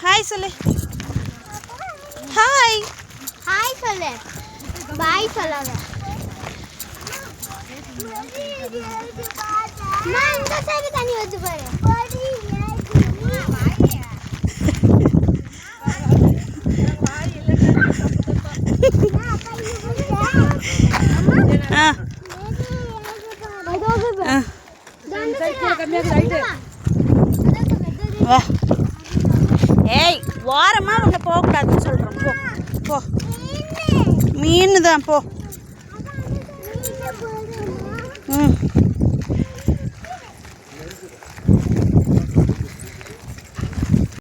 Hi சொல்லு. Hi hi சொல்லு. பாய் சொல்லாத. நான் இந்த சைடு தண்ணி வந்து பாரு. ஏய் வாரமாக உன்னை போகக்கூடாதுன்னு சொல்கிறோம். போ போ, மீன் தான் போ. ம்